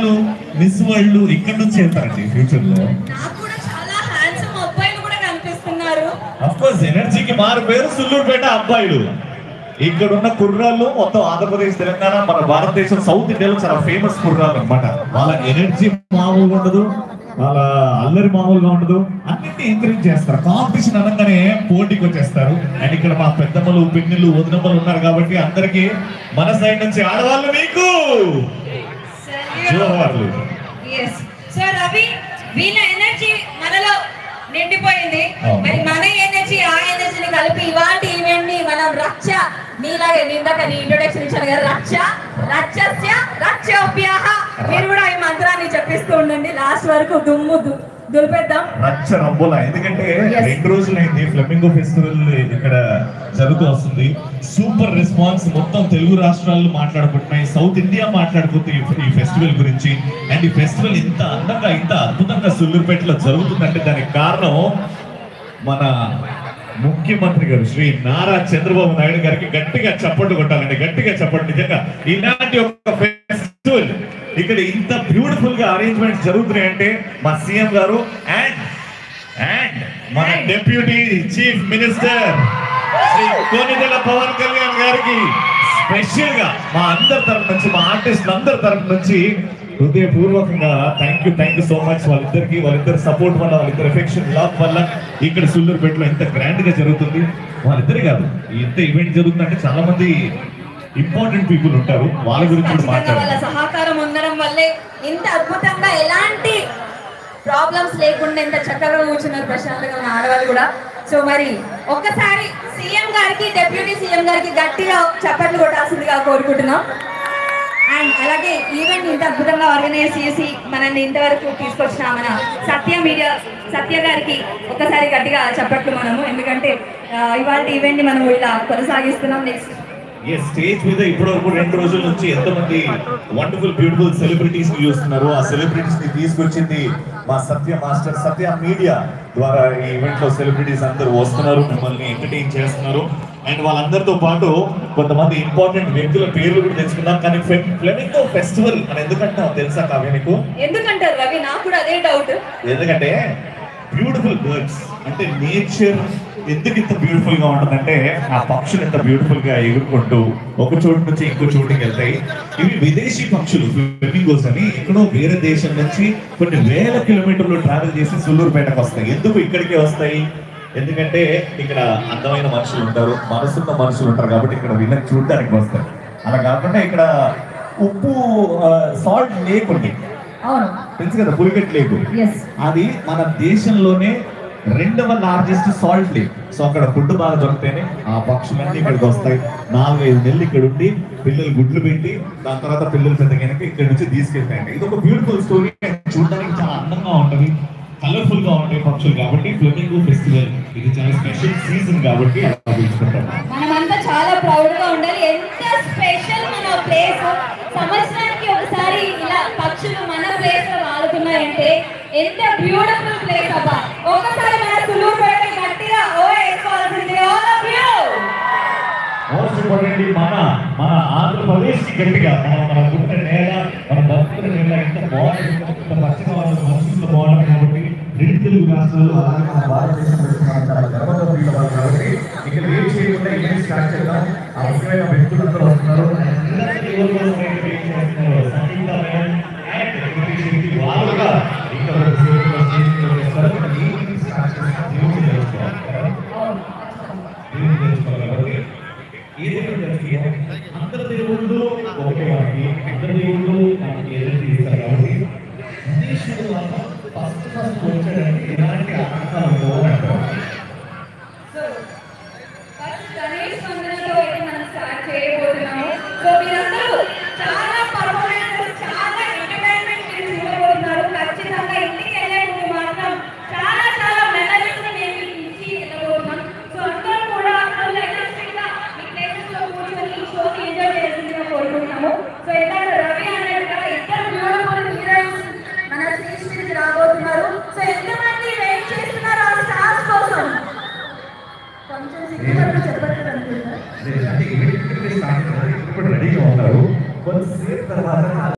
జనాలు miss world ఇక్కడ నుంచి వెళ్తారండి ఫ్యూచర్ లో. నాకు కూడా చాలా హ్యాండ్సమ్ అబ్బాయిలు కూడా కనిపిస్తున్నారు. ఆఫ్ కోర్స్ ఎనర్జీకి మారు పేరు సుల్లూరుపేట అబ్బాయిలు. ఇక్కడ ఉన్న కుర్రాళ్ళు మొత్తం ఆంధ్రప్రదేశ్, తెలంగాణ, మన భారతదేశం, సౌత్ ఇండియాలో చాలా ఫేమస్ కుర్రాళ్ళు అనమాట. వాళ్ళ ఎనర్జీ మామూలుగా ఉండదు, వాళ్ళ అల్లరి మామూలుగా ఉండదు, అన్నింటినీ ఎంకరేజ్ చేస్తారు. కాంపిటీషన్ అనగానే పోటీకి వచ్చేస్తారు. అండ్ ఇక్కడ మా పెద్దమ్మలు, పిన్నులు, వదినమ్మలు ఉన్నారు కాబట్టి అందరికి మన సైడ్ నుంచి ఆడవాళ్ళు మీకు జోహార్లు. సో రవి, వీళ్ళ ఎనర్జీ మనలో నిండిపోయింది. మరి మన ఎనర్జీ, ఆ ఎనర్జీని కలిపి ఇవాటి ఈవెంట్ ని మనం రచ్చ, మీలాగే ఇందాక నీ ఇంట్రొడక్షన్ ఇచ్చాను కదా, రచ్చ రచ్చస్య రచ్చోప్యాహ, మీరు కూడా ఈ మంత్రాన్ని చెప్పిస్తూ ఉండండి. లాస్ట్ వరకు దుమ్ము దులిపేద్దాం. రచ్చ రంబోలా. ఎందుకంటే 2 రోజులైంది ఫ్లెమింగో ఫెస్టివల్ ఇక్కడ జరుగుతూ వస్తుంది. Super response. మొత్తం తెలుగు రాష్ట్రాలు మాట్లాడుకుంటున్నాయి, సౌత్ ఇండియా మాట్లాడుకుంటుంది ఈ ఫెస్టివల్ గురించి. అండ్ ఈ ఫెస్టివల్ ఇంత అందంగా, ఇంత అద్భుతంగా సుల్లూరుపేటలో జరుగుతుందంటే దానికి కారణం మన ముఖ్యమంత్రి గారు శ్రీ నారా చంద్రబాబు నాయుడు గారికి గట్టిగా చప్పట్లు కొట్టాలండి, గట్టిగా చప్పట్లు. నిజంగా ఇలాంటి ఒక ఫెస్టివల్ ఇక్కడ ఇంత బ్యూటిఫుల్ గా అరేంజ్మెంట్స్ జరుగుతున్నాయంటే మా సీఎం గారు అండ్ మన deputy chief minister Shri Konidela Pawan Kalyan గారికి స్పెషల్ గా మా అందరి తరఫు నుంచి, మా ఆర్టిస్ట్ అందరి తరఫు నుంచి హృదయపూర్వకంగా థ్యాంక్ యూ సో మచ్. వాళ్ళిద్దరి సపోర్ట్ వల్ల, వాళ్ళిద్దరు ఎఫెక్షన్, లవ్ వల్ల ఇక్కడ సుల్లూరుపేటలో ఇంత గ్రాండ్ గా జరుగుతుంది. వాళ్ళిద్దరే కాదు, ఇంత ఈవెంట్ జరుగుతుందంటే చాలా మంది ఇంపార్టెంట్ పీపుల్ ఉంటారు, వాళ్ళ గురించి వాళ్ళ సహకారం ఉండడం వల్లే ఇంత అద్భుతంగా, ఎలాంటి ప్రాబ్లమ్స్ లేకుండా ఇంత చక్కగా కూర్చున్నారు ప్రశాంతంగా ఉన్న ఆడవాళ్ళు కూడా. సో మరి ఒక్కసారి సీఎం గారికి, డిప్యూటీ సీఎం గారికి గట్టిగా చప్పట్లు కొట్టాల్సిందిగా కోరుకుంటున్నాం. అండ్ అలాగే ఈవెంట్ ఇంత అద్భుతంగా ఆర్గనైజ్ చేసి మనల్ని ఇంతవరకు తీసుకొచ్చిన మన సత్య గారికి ఒకసారి గట్టిగా చప్పట్లు మనము, ఎందుకంటే ఇవాళ ఈవెంట్ ని మనం ఇలా కొనసాగిస్తున్నాం. నెక్స్ట్ స్టేజ్ మీద ఇప్పటివరకు 2 రోజుల నుంచి ఎంతమంది వండర్ఫుల్ బ్యూటిఫుల్ సెలబ్రిటీస్ ని చూస్తున్నారు. ఆ సెలబ్రిటీస్ ని తీసుకొచ్చింది మా సత్య మాస్టర్. సత్య మీడియా ద్వారా ఈ ఈవెంట్ లో సెలబ్రిటీస్ అందరూ వస్తున్నారు, మిమ్మల్ని ఎంటర్టైన్ చేస్తున్నారు. అండ్ వాళ్ళందరితో పాటు కొంతమంది ఇంపార్టెంట్ వ్యక్తుల పేర్లు కూడా తెలుసుకున్నాం. కానీ ఫ్లెమింగో ఫెస్టివల్ అని ఎందుకంటే తెలుసా కావ్య నీకు? ఎందుకంటారు రవి? నాకు కూడా అదే డౌట్. ఎందుకంటే బ్యూటిఫుల్ బర్డ్స్ అంటే నేచర్ ఎందుకు ఇంత బ్యూటిఫుల్ గా ఉంటుందంటే ఆ పక్షులు ఎంత బ్యూటిఫుల్ గా ఎగురుకుంటూ ఒక చోటు నుంచి ఇంకో చోటుకి వెళ్తాయి. ఇవి విదేశీ పక్షులు, ఫ్లెమింగోస్ అని. ఎక్కడో వేరే దేశం నుంచి కొన్ని వేల కిలోమీటర్లు ట్రావెల్ చేసి సుల్లూరుపేటకు వస్తాయి. ఎందుకు ఇక్కడికే వస్తాయి? ఎందుకంటే ఇక్కడ అందమైన మనుషులు ఉంటారు, మనసున్న మనుషులు ఉంటారు కాబట్టి ఇక్కడ వీళ్ళని చూడడానికి వస్తారు. అలా కాకుండా ఇక్కడ ఉప్పు సాల్ట్ లేక్ ఉంది, తెలుసు కదా, పులిగట్ లేక్. అది మన దేశంలోనే 2వ లార్జెస్ట్ సాల్ట్ లేక్. సో అక్కడ ఫుడ్ బాగా దొరికితేనే ఆ పక్షులన్నీ ఇక్కడికి వస్తాయి. 4-5 నెలలు ఇక్కడ ఉండి పిల్లలు గుడ్లు పెట్టి దాని తర్వాత పిల్లలు పెద్దగైనాక ఇక్కడ నుంచి తీసుకెళ్తాయండి. ఇది ఒక బ్యూటిఫుల్ స్టోరీ. చూడడానికి చాలా అందంగా ఉంటుంది, కలర్ఫుల్ గా ఉంటాయి పక్షులు. కాబట్టి ఫ్లెమింగో ఫెస్టివల్ ఇది చాలా స్పెషల్ సీజన్ కాబట్టి అలా పిలుచుకుంటాం. మనమంతా చాలా ప్రౌడ్ గా ఉండాలి. ఎంత స్పెషల్ మన ప్లేస్. సంవత్సరానికి ఒకసారి ఇలా పక్షులు మన ప్లేస్ లో వాడుతున్నాయంటే ఎంత బ్యూటిఫుల్ ప్లేస్ అబ్బా. ఒకసారి మన సుల్లూరుపేట గట్టిగా ఓ వేసుకోవాల్సింది. All of you. Most importantly మన ఆంధ్రప్రదేశ్ కి గట్టిగా మన పుట్టిన నేల, మన బతుకుల నేల ఎంత బాగుంటుంది, పచ్చగా మనుషులు బాగుంటుంది. కాబట్టి 2 తెలుగు రాష్ట్రాలు అలాగే మన భారతదేశం చాలా గర్వంగా ఫీల్ అవ్వాలి. కాబట్టి ఇక్కడ ఏం చేయకుండా ఈవెంట్ స్టార్ట్ చేద్దాం. అవసరమైన వ్యక్తులందరూ వస్తున్నారు. వాళ్ళుగా ఇక్కడ అందరి దేవుళ్ళు ఒకటే మనకి, అందరి దేవుళ్ళు మనకి ఏదైతే ఇస్తారు కాబట్టి విదేశీయుల వల్ల ఫస్ట్ వచ్చాడంటే ఎలాంటి ఆటంకాలు అంటారు. సో మీరందరూ చాలా పర్ఫార్మెన్స్, చాలా ఎంటర్టైన్మెంట్ మీరు చూడబోతున్నారు. ఖచ్చితంగా ఇంటికి వెళ్ళే ముందు మాత్రం చాలా చాలా మెమరీస్ ని మేము ఇచ్చి వెళ్ళబోతున్నాం. సో అందరూ కూడా ఎనర్జెటిక్ గా మీ ప్లేసెస్ లో కూర్చొని ఈ షోని ఎంజాయ్ చేయాల్సిందిగా కోరుకుంటున్నాము. సో ఇలాంటి రవి అన్నట్టుగా 2 బ్యూటిఫుల్ హీరోయిన్స్ మన స్టేజ్ మీదకి రాబోతున్నారు. సో ఎంతమంది వెయిట్ చేస్తున్నారు ఆ స్టార్స్ కోసం? కొంచెం సిగ్గుపడి చెప్పట్లేదు అనుకుంటున్నారు. రెడీగా ఉన్నారు. కొంతసేపు తర్వాత